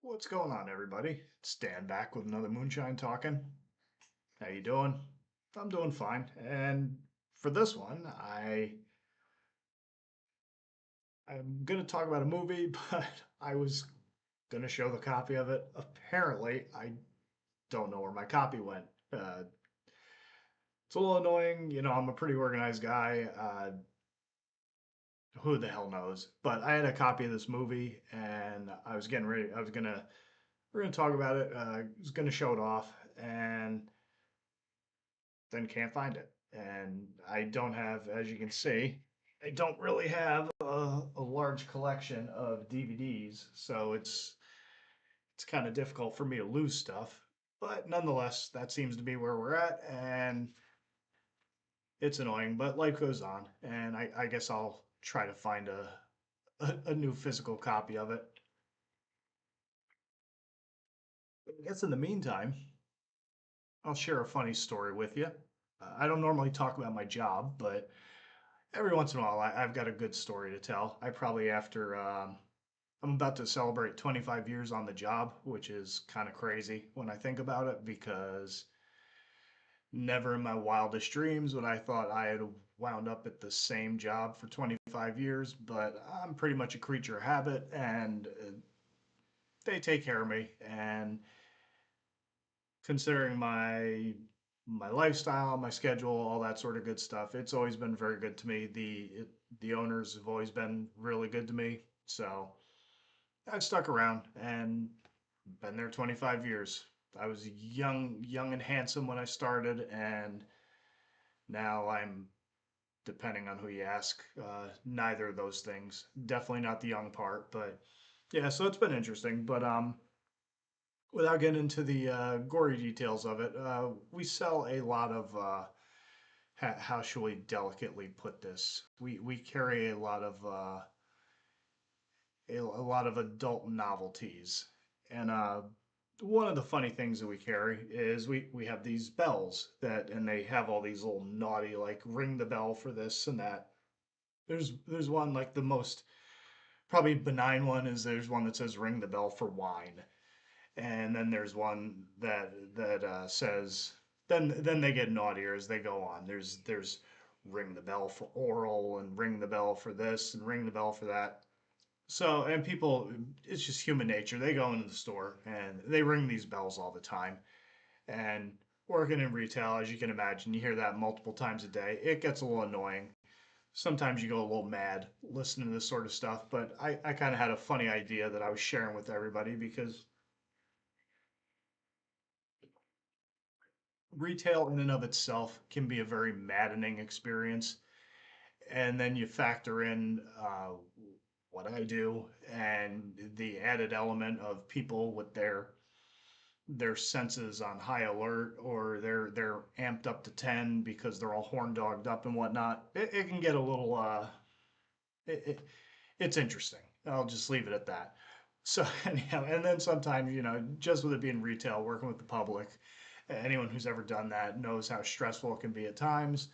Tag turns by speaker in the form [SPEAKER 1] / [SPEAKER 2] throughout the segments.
[SPEAKER 1] What's going on, everybody? It's Dan back with another Moonshine Talking. How you doing? I'm doing fine. And for this one, I'm gonna talk about a movie, but I was gonna show the copy of it. Apparently, I don't know where my copy went. It's a little annoying. I'm a pretty organized guy. Who the hell knows? But I had a copy of this movie, and I was getting ready. We're gonna talk about it. I was gonna show it off, and then can't find it. And I don't have, as you can see, I don't really have a large collection of DVDs, so it's kind of difficult for me to lose stuff. But nonetheless, that seems to be where we're at, and it's annoying. But life goes on, and I guess I'll try to find a new physical copy of it. I guess in the meantime, I'll share a funny story with you. I don't normally talk about my job, but every once in a while, I've got a good story to tell. I probably I'm about to celebrate 25 years on the job, which is kind of crazy when I think about it because never in my wildest dreams would I thought I had wound up at the same job for 25 years, but I'm pretty much a creature of habit and they take care of me. And considering my lifestyle, my schedule, all that sort of good stuff. It's always been very good to me. The owners have always been really good to me. So I've stuck around and been there 25 years. I was young and handsome when I started, and now I'm, depending on who you ask, neither of those things. Definitely not the young part, but yeah. So it's been interesting. But without getting into the gory details of it, we sell a lot of how shall we delicately put this? We carry a lot of adult novelties, and one of the funny things that we carry is we have these bells that, and they have all these little naughty like ring the bell for this and that. There's one like the most probably benign one is there's one that says ring the bell for wine, and then there's one that says then they get naughtier as they go on. There's ring the bell for oral and ring the bell for this and ring the bell for that. So and people, it's just human nature. They go into the store and they ring these bells all the time. And working in retail, as you can imagine, you hear that multiple times a day. It gets a little annoying. Sometimes you go a little mad listening to this sort of stuff, but I kind of had a funny idea that I was sharing with everybody because retail in and of itself can be a very maddening experience. And then you factor in what I do and the added element of people with their senses on high alert or they're amped up to 10 because they're all horn dogged up and whatnot. It can get a little it, it, it's interesting. I'll just leave it at that. So anyhow, and then sometimes, just with it being retail, working with the public, anyone who's ever done that knows how stressful it can be at times.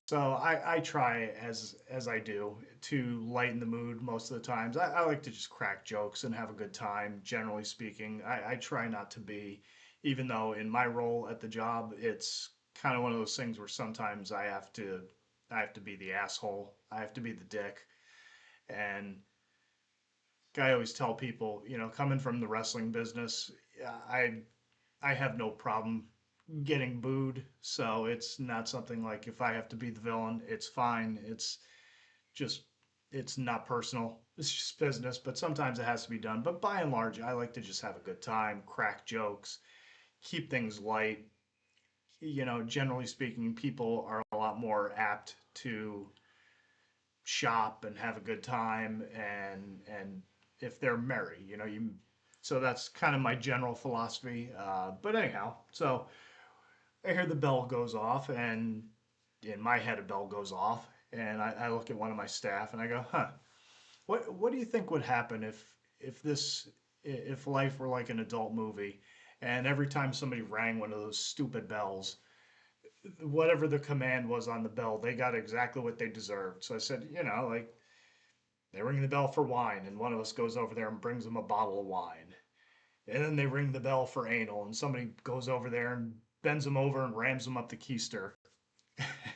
[SPEAKER 1] So I try as I do to lighten the mood most of the times. I like to just crack jokes and have a good time, generally speaking. I try not to be, even though in my role at the job, it's kind of one of those things where sometimes I have to be the asshole. I have to be the dick. And I always tell people, coming from the wrestling business, I I have no problem getting booed. So it's not something like if I have to be the villain, it's fine. Just, it's not personal. It's just business, but sometimes it has to be done. But by and large, I like to just have a good time, crack jokes, keep things light. Generally speaking, people are a lot more apt to shop and have a good time and if they're merry, so that's kind of my general philosophy. But anyhow, so I hear the bell goes off, and in my head, a bell goes off, and I look at one of my staff and I go, "Huh, what do you think would happen if life were like an adult movie, and every time somebody rang one of those stupid bells, whatever the command was on the bell, they got exactly what they deserved." So I said, like they ring the bell for wine, and one of us goes over there and brings them a bottle of wine. And then they ring the bell for anal, and somebody goes over there and bends him over and rams him up the keister.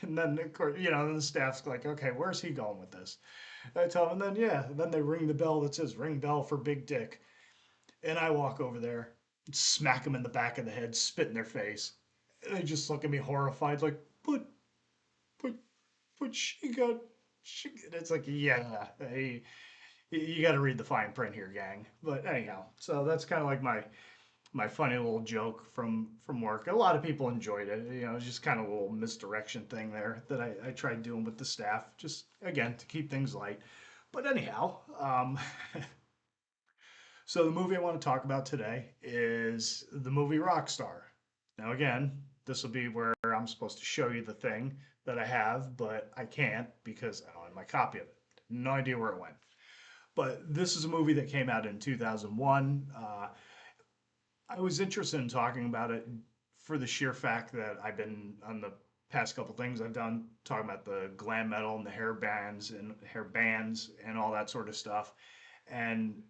[SPEAKER 1] And then, of course, the staff's like, okay, where's he going with this? I tell them, and then, yeah, then they ring the bell that says ring bell for big dick. And I walk over there, smack them in the back of the head, spit in their face. And they just look at me horrified, like, but, but she got, it's like, yeah, hey, you got to read the fine print here, gang. But anyhow, so that's kind of like my funny little joke from work. A lot of people enjoyed it. Just kind of a little misdirection thing there that I tried doing with the staff, just again to keep things light. But anyhow, so the movie I want to talk about today is the movie Rockstar. Now again, this will be where I'm supposed to show you the thing that I have, but I can't because I don't have my copy of it. No idea where it went. But this is a movie that came out in 2001. I was interested in talking about it for the sheer fact that I've been on the past couple things I've done talking about the glam metal and the hair bands and all that sort of stuff. And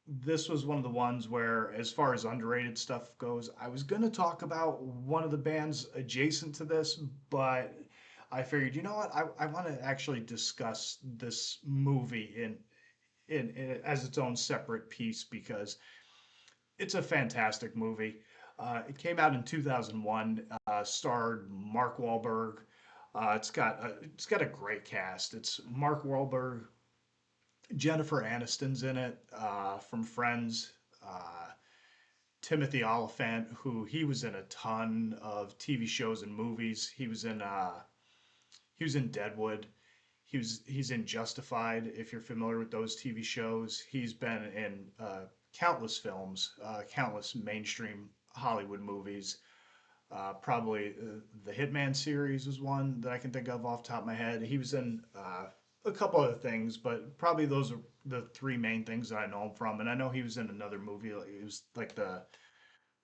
[SPEAKER 1] this was one of the ones where, as far as underrated stuff goes, I was going to talk about one of the bands adjacent to this, but I figured, you know what? I want to actually discuss this movie in as its own separate piece because it's a fantastic movie. It came out in 2001, starred Mark Wahlberg. It's got a great cast. It's Mark Wahlberg, Jennifer Aniston's in it from Friends. Uh, Timothy Oliphant, who he was in a ton of TV shows and movies. He was in Deadwood. He's in Justified. If you're familiar with those TV shows, he's been in countless films, countless mainstream Hollywood movies. Probably the Hitman series was one that I can think of off the top of my head. He was in a couple other things, but probably those are the three main things that I know him from. And I know he was in another movie. Like, it was like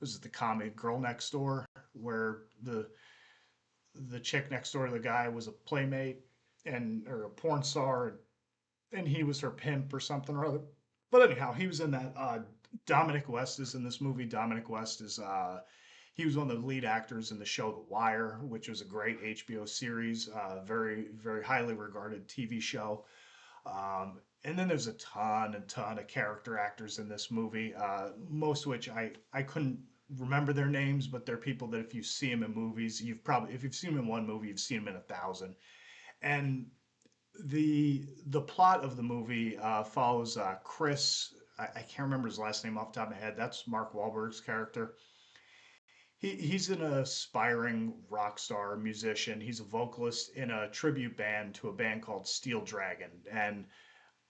[SPEAKER 1] was it the comedy Girl Next Door, where the chick next door to the guy was a playmate and or a porn star, and he was her pimp or something or other. But anyhow, he was in that. Dominic West is in this movie. Dominic West is he was one of the lead actors in the show The Wire, which was a great HBO series, very very highly regarded TV show. And then there's a ton and ton of character actors in this movie, most of which I couldn't remember their names, but they're people that if you see them in movies, if you've seen them in one movie, you've seen them in a thousand. And the plot of the movie follows Chris. I can't remember his last name off the top of my head. That's Mark Wahlberg's character. He's an aspiring rock star musician. He's a vocalist in a tribute band to a band called Steel Dragon. And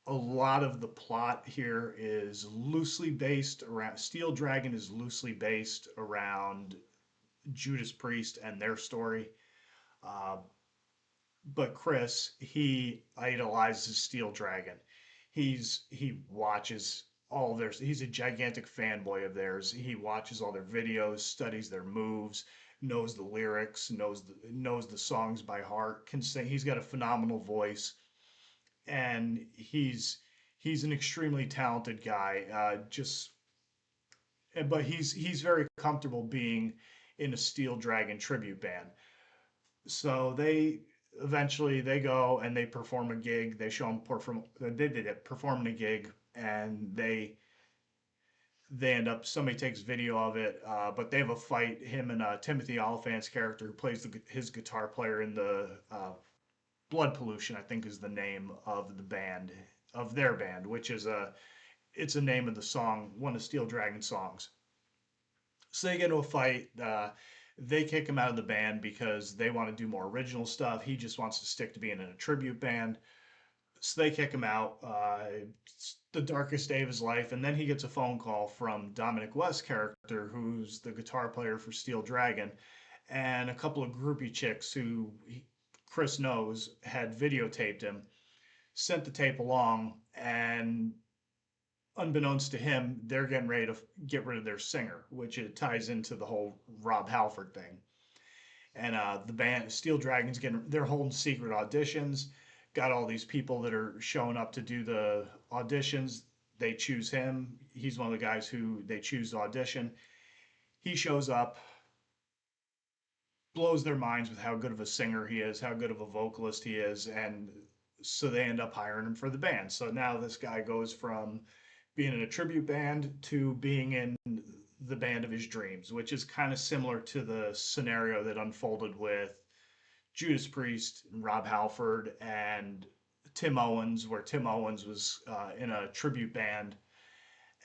[SPEAKER 1] a lot of the plot here is loosely based around Steel Dragon is loosely based around Judas Priest and their story. Uh, but Chris, he idolizes Steel Dragon. He watches all their he's a gigantic fanboy of theirs. He watches all their videos, studies their moves, knows the lyrics, knows the songs by heart, can sing. He's got a phenomenal voice, and he's an extremely talented guy. Just but he's very comfortable being in a Steel Dragon tribute band. So they go and they perform a gig. They show them perform. They did it performing a gig, and they end up somebody takes video of it. But they have a fight. Him and Timothy Oliphant's character, who plays his guitar player in the Blood Pollution, I think is the name of the band of their band, which is a name of the song, one of Steel Dragon songs. So they get into a fight. They kick him out of the band because they want to do more original stuff. He just wants to stick to being in a tribute band. So they kick him out. It's the darkest day of his life. And then he gets a phone call from Dominic West's character, who's the guitar player for Steel Dragon, and a couple of groupie chicks Chris knows had videotaped him, sent the tape along, and unbeknownst to him, they're getting ready to get rid of their singer, which it ties into the whole Rob Halford thing. And the band Steel Dragons they're holding secret auditions. Got all these people that are showing up to do the auditions. they choose him. He's one of the guys who they choose to audition. He shows up, blows their minds with how good of a singer he is, how good of a vocalist he is, and so they end up hiring him for the band. So now this guy goes from being in a tribute band to being in the band of his dreams, which is kind of similar to the scenario that unfolded with Judas Priest and Rob Halford and Tim Owens, where Tim Owens was in a tribute band,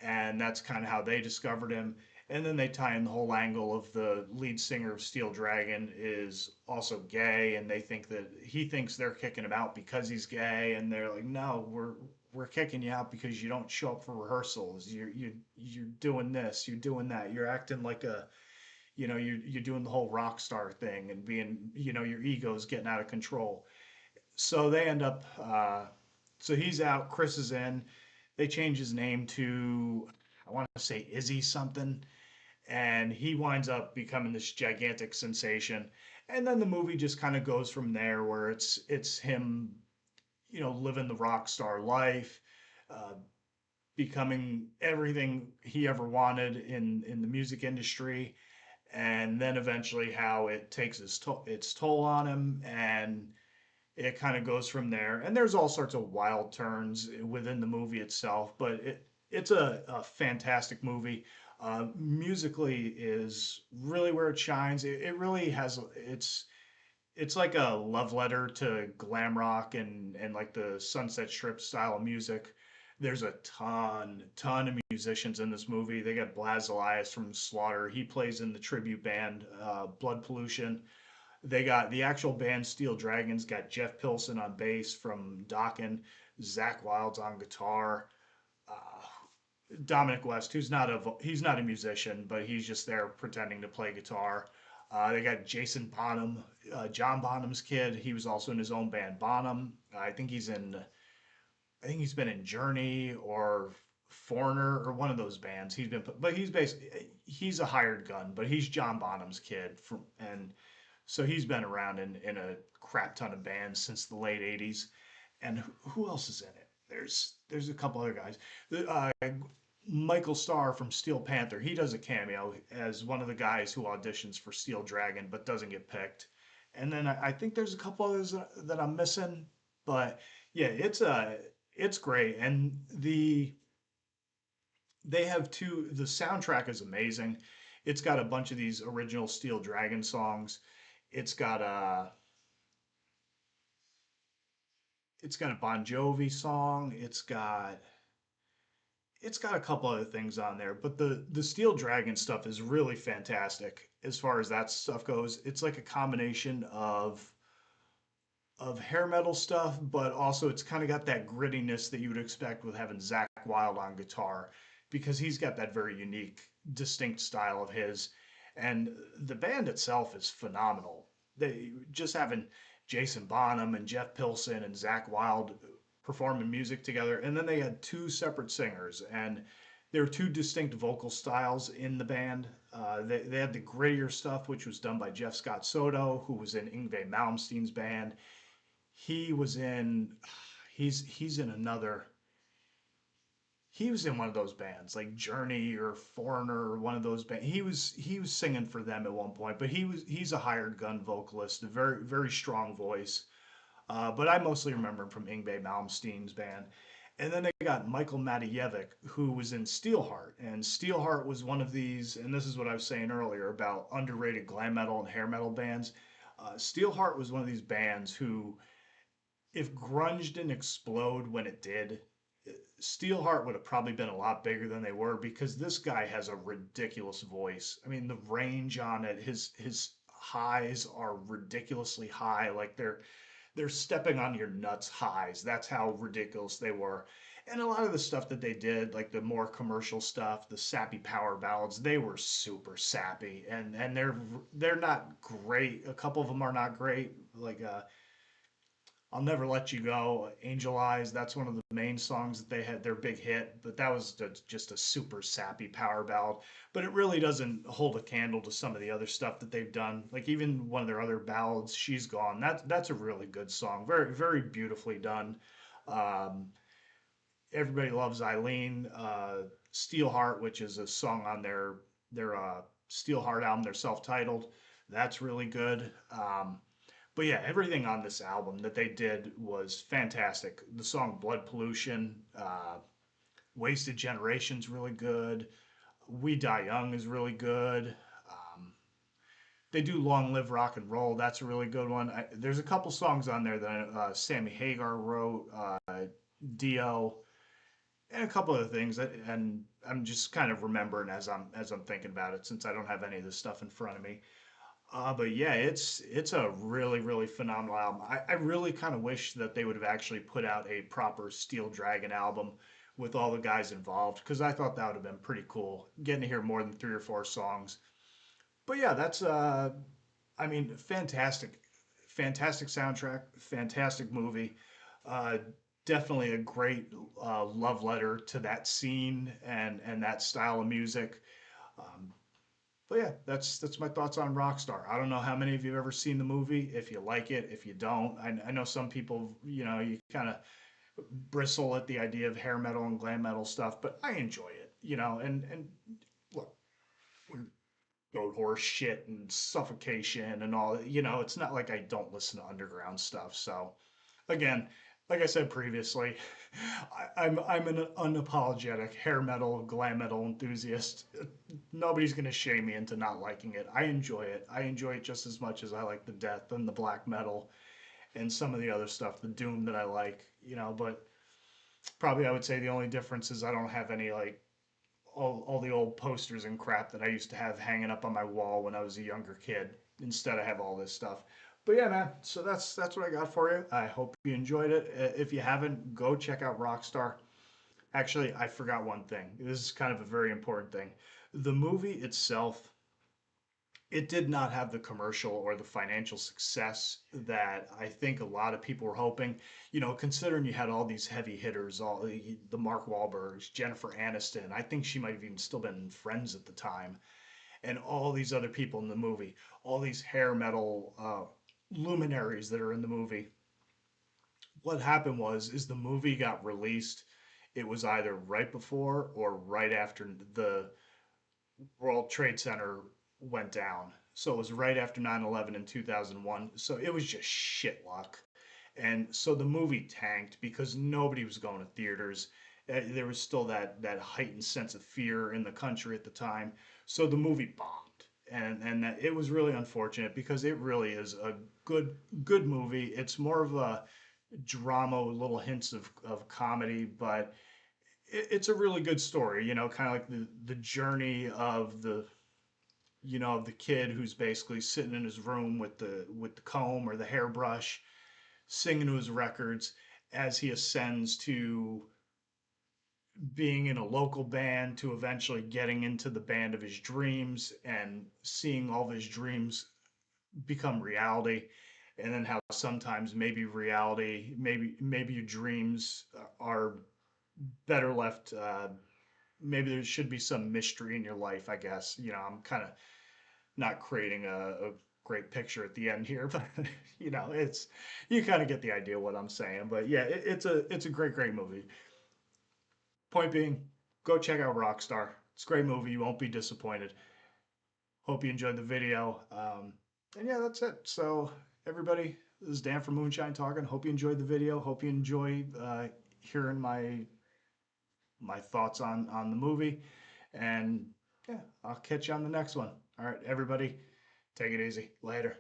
[SPEAKER 1] and that's kind of how they discovered him. And then they tie in the whole angle of the lead singer of Steel Dragon is also gay, and they think that he thinks they're kicking him out because he's gay, and they're like, no, we're kicking you out because you don't show up for rehearsals. You're doing this, you're doing that, you're acting like a you're doing the whole rock star thing and being your ego's getting out of control. So they end up so he's out, Chris is in. They change his name to, I want to say, Izzy something, and he winds up becoming this gigantic sensation. And then the movie just kind of goes from there, where it's him, living the rock star life, uh, becoming everything he ever wanted in the music industry, and then eventually how it takes its toll on him, and it kind of goes from there. And there's all sorts of wild turns within the movie itself, but it's a fantastic movie. Musically is really where it shines. It really has it's like a love letter to glam rock and like the Sunset Strip style of music. There's a ton of musicians in this movie. They got Blaz Elias from Slaughter. He plays in the tribute band Blood Pollution. They got the actual band Steel Dragons, got Jeff Pilson on bass from Dokken, Zach Wilde's on guitar, uh, Dominic West, he's not a musician, but he's just there pretending to play guitar. They got Jason Bonham, John Bonham's kid. He was also in his own band, Bonham. I think he's been in Journey or Foreigner or one of those bands. But he's basically he's a hired gun, but he's John Bonham's kid and so he's been around in a crap ton of bands since the late '80s. And who else is in it? There's a couple other guys. Michael Starr from Steel Panther. He does a cameo as one of the guys who auditions for Steel Dragon but doesn't get picked. And then I think there's a couple others that I'm missing, but yeah, it's great. And they have two. The soundtrack is amazing. It's got a bunch of these original Steel Dragon songs. It's got a it's got a Bon Jovi song. It's got a couple other things on there, but the Steel Dragon stuff is really fantastic as far as that stuff goes. It's like a combination of hair metal stuff, but also it's kind of got that grittiness that you would expect with having Zach Wild on guitar, because he's got that very unique, distinct style of his. And the band itself is phenomenal. They just having Jason Bonham and Jeff Pilson and Zach Wild performing music together, and then they had two separate singers, and there were two distinct vocal styles in the band. They had the grittier stuff, which was done by Jeff Scott Soto, who was in Yngwie Malmsteen's band. He was in he's in another he was in one of those bands like Journey or Foreigner or one of those bands. He was singing for them at one point, but he's a hired gun vocalist, a very strong voice. But I mostly remember him from Yngwie Malmsteen's band. And then they got Michael Matijevic, who was in Steelheart. And Steelheart was one of these, and this is what I was saying earlier about underrated glam metal and hair metal bands. Steelheart was one of these bands who, if grunge didn't explode when it did, Steelheart would have probably been a lot bigger than they were, because this guy has a ridiculous voice. I mean, the range on it, his highs are ridiculously high, like they're stepping on your nuts highs. That's how ridiculous they were. And a lot of the stuff that they did, like the more commercial stuff, the sappy power ballads, they were super sappy, and they're not great. A couple of them are not great. Like I'll Never Let You Go, Angel Eyes, that's one of the main songs that they had, their big hit, but that was just a super sappy power ballad. But it really doesn't hold a candle to some of the other stuff that they've done. Like even one of their other ballads, She's Gone, that's a really good song. Very, very beautifully done. Um, Everybody loves Eileen. Steelheart, which is a song on their Steelheart album, their self-titled. That's really good. But yeah, everything on this album that they did was fantastic. The song "Blood Pollution," "Wasted Generation's" really good. "We Die Young" is really good. Um, they do "Long Live Rock and Roll." That's a really good one. There's a couple songs on there that Sammy Hagar wrote, Dio, and a couple other things. And I'm just kind of remembering as I'm thinking about it, since I don't have any of this stuff in front of me. But yeah, it's a really phenomenal album. I really kind of wish that they would have actually put out a proper Steel Dragon album with all the guys involved, because I thought that would have been pretty cool, getting to hear more than three or four songs. But yeah, that's I mean, fantastic soundtrack, fantastic movie. Uh, Definitely a great love letter to that scene and that style of music. Um, but yeah, that's my thoughts on Rockstar. I don't know how many of you have ever seen the movie. If you like it, if you don't, I know some people, you kind of bristle at the idea of hair metal and glam metal stuff, but I enjoy it. And look, goat horse shit and suffocation and all. It's not like I don't listen to underground stuff. So again, like I said previously, I'm an unapologetic hair metal, glam metal enthusiast. Nobody's gonna shame me into not liking it. I enjoy it. I enjoy it just as much as I like the death and the black metal and some of the other stuff, the doom that I like. But probably I would say the only difference is I don't have any like all the old posters and crap that I used to have hanging up on my wall when I was a younger kid. Instead, I have all this stuff. But yeah, man. So that's what I got for you. I hope you enjoyed it. If you haven't, go check out Rockstar. Actually, I forgot one thing. This is kind of a very important thing. The movie itself, it did not have the commercial or the financial success that I think a lot of people were hoping. Considering you had all these heavy hitters, all the Mark Wahlbergs, Jennifer Aniston. I think she might have even still been Friends at the time, and all these other people in the movie, all these hair metal luminaries that are in the movie. What happened was, is the movie got released. It was either right before or right after the World Trade Center went down. So it was right after 9/11 in 2001. So it was just shit luck. And so the movie tanked because nobody was going to theaters. There was still that heightened sense of fear in the country at the time. So the movie bombed. And that it was really unfortunate because it really is a good movie. It's more of a drama with little hints of comedy, but it's a really good story, kind of like the journey of the kid who's basically sitting in his room with the comb or the hairbrush, singing to his records as he ascends to being in a local band to eventually getting into the band of his dreams and seeing all of his dreams become reality. And then how sometimes maybe reality, maybe your dreams are better left. Maybe there should be some mystery in your life, I guess. I'm kind of not creating a great picture at the end here, but it's you kind of get the idea what I'm saying. But yeah, it's a great movie. Point being, go check out Rockstar. It's a great movie. You won't be disappointed. Hope you enjoyed the video. And yeah, that's it. So everybody, this is Dan from Moonshine Talking. Hope you enjoyed the video. Hope you enjoy hearing my thoughts on the movie. And yeah, I'll catch you on the next one. All right, everybody, take it easy. Later.